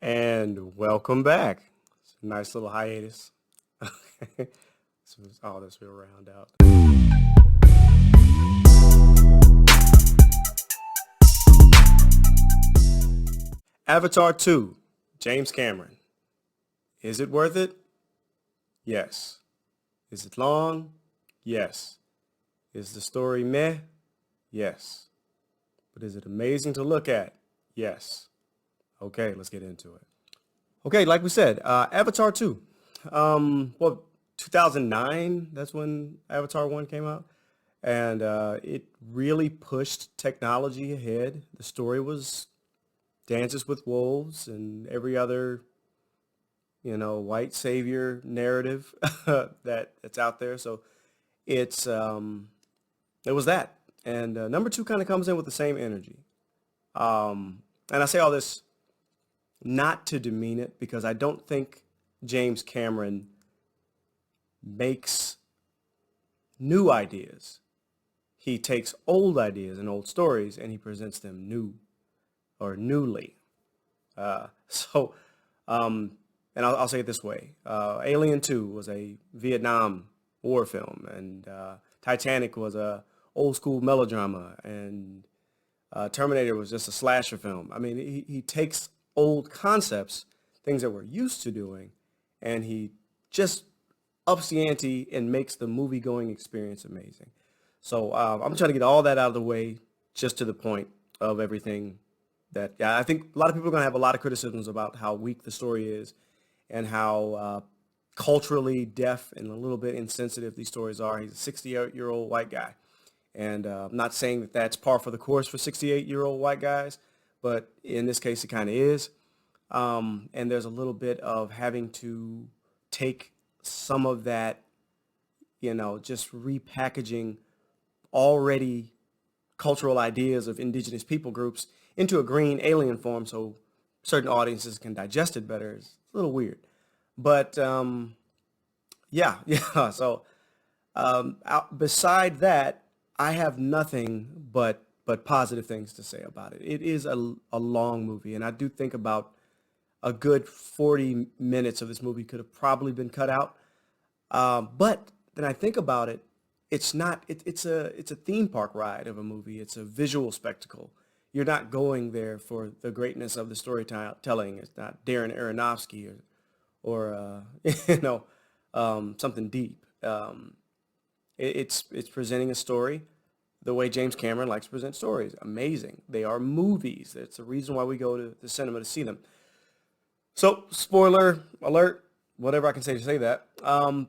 And welcome back. It's a nice little hiatus. So all this will round out. Avatar 2, James Cameron. Is it worth it? Yes. Is it long? Yes. Is the story meh? Yes. But is it amazing to look at? Yes. Okay, let's get into it. Okay, like we said, Avatar 2. Well, 2009, that's when Avatar 1 came out. And it really pushed technology ahead. The story was Dances with Wolves and every other, white savior narrative that's out there. So it's it was that. And number two kind of comes in with the same energy. And I say all this not to demean it because I don't think James Cameron makes new ideas. He takes old ideas and old stories and he presents them new or newly. So, um, and I'll say it this way. Alien 2 was a Vietnam War film, and Titanic was a old school melodrama, and Terminator was just a slasher film. I mean, he takes old concepts, things that we're used to doing, and he just ups the ante and makes the movie going experience amazing. So I'm trying to get all that out of the way, just to the point of everything that yeah, I think a lot of people are going to have a lot of criticisms about how weak the story is and how culturally deaf and a little bit insensitive these stories are. He's a 68-year-old white guy. And I'm not saying that that's par for the course for 68-year-old white guys, but in this case, it kind of is. And there's a little bit of having to take some of that, just repackaging already cultural ideas of indigenous people groups into a green alien form so certain audiences can digest it better. It's a little weird. But yeah, yeah. So beside that, I have nothing but positive things to say about it. It is a long movie, and I do think about a good 40 minutes of this movie could have probably been cut out. But then I think about it, it's not. It's a theme park ride of a movie. It's a visual spectacle. You're not going there for the greatness of the storytelling. It's not Darren Aronofsky or something deep. It's presenting a story the way James Cameron likes to present stories. Amazing. They are movies. It's the reason why we go to the cinema to see them. So, spoiler alert, whatever I can say to say that.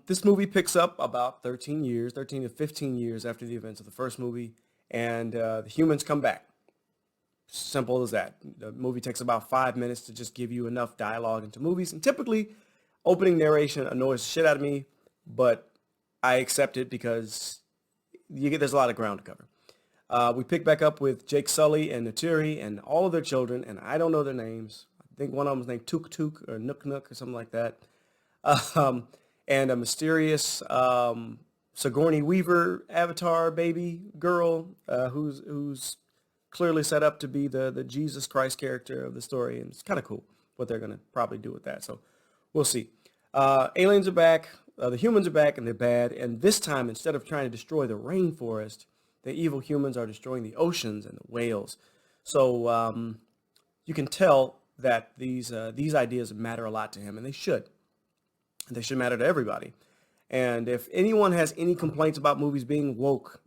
This movie picks up about 13 years, 13 to 15 years after the events of the first movie, and the humans come back. Simple as that. The movie takes about 5 minutes to just give you enough dialogue into movies, and typically, opening narration annoys the shit out of me, but I accept it because there's a lot of ground to cover. We pick back up with Jake Sully and Naturi and all of their children, and I don't know their names. I think one of them is named Tuk Tuk or Nook Nook or something like that. Um, and a mysterious Sigourney Weaver avatar baby girl who's clearly set up to be the Jesus Christ character of the story, and it's kind of cool what they're gonna probably do with that. So we'll see. Aliens are back. The humans are back, and they're bad. And this time, instead of trying to destroy the rainforest, the evil humans are destroying the oceans and the whales. So you can tell that these ideas matter a lot to him, and they should. They should matter to everybody. And if anyone has any complaints about movies being woke,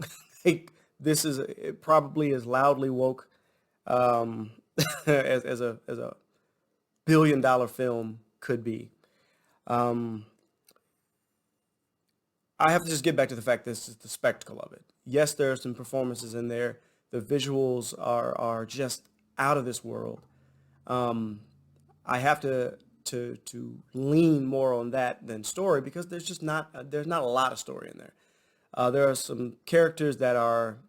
this is probably as loudly woke um, as a billion-dollar film could be. Um, I have to just get back to the fact this is the spectacle of it. Yes, there are some performances in there. The visuals are just out of this world. Um, I have to lean more on that than story because there's not a lot of story in there. There are some characters that are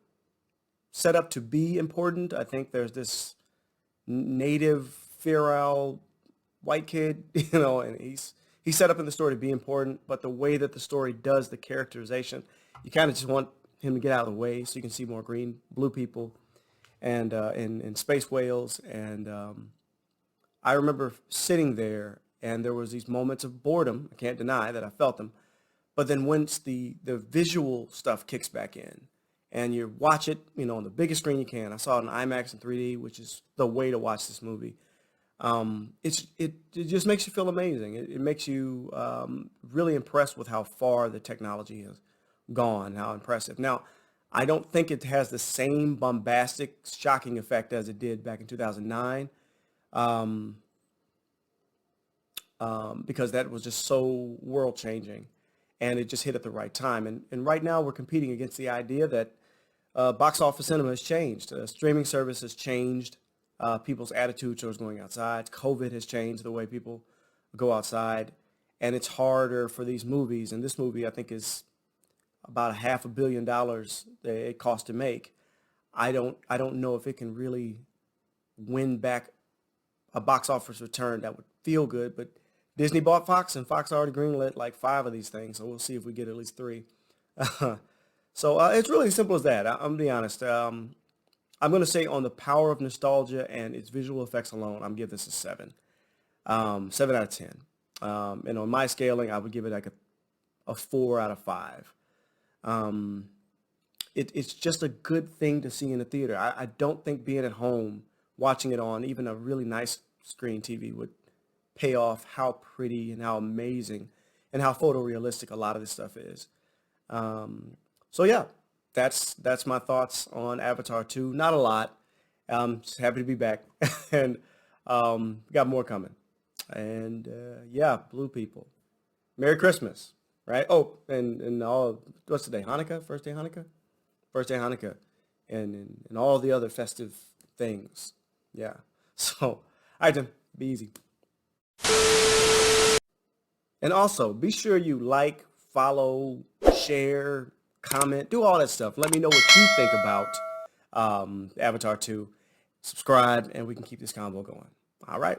set up to be important. I think there's this native feral white kid, and he's set up in the story to be important, but the way that the story does the characterization, you kind of just want him to get out of the way so you can see more green, blue people, and space whales, and I remember sitting there and there was these moments of boredom. I can't deny that I felt them. But then once the visual stuff kicks back in and you watch it, on the biggest screen you can. I saw it in IMAX and 3D, which is the way to watch this movie. It just makes you feel amazing. It makes you really impressed with how far the technology has gone, how impressive. Now, I don't think it has the same bombastic, shocking effect as it did back in 2009, because that was just so world changing, and it just hit at the right time. And right now we're competing against the idea that box office cinema has changed. Streaming service has changed people's attitude towards going outside. COVID has changed the way people go outside, and it's harder for these movies. And this movie, I think, is about $500 million that it cost to make. I don't know if it can really win back a box office return that would feel good, but Disney bought Fox, and Fox already greenlit like 5 of these things, so we'll see if we get at least 3. So it's really as simple as that. I'm going to be honest. I'm going to say on the power of nostalgia and its visual effects alone, I'm going to give this a 7. 7 out of 10. And on my scaling, I would give it like a 4 out of 5. It's just a good thing to see in the theater. I don't think being at home, watching it on even a really nice screen TV would pay off how pretty and how amazing and how photorealistic a lot of this stuff is. So yeah, that's my thoughts on Avatar 2. Not a lot. Just happy to be back. And got more coming. And yeah, Blue people. Merry Christmas, right? Oh, and all, what's today? Hanukkah? First day Hanukkah? First day Hanukkah. And all the other festive things. Yeah. So, all right then, be easy. And also, be sure you like, follow, share, comment, do all that stuff. Let me know what you think about Avatar 2. Subscribe, and we can keep this convo going. All right.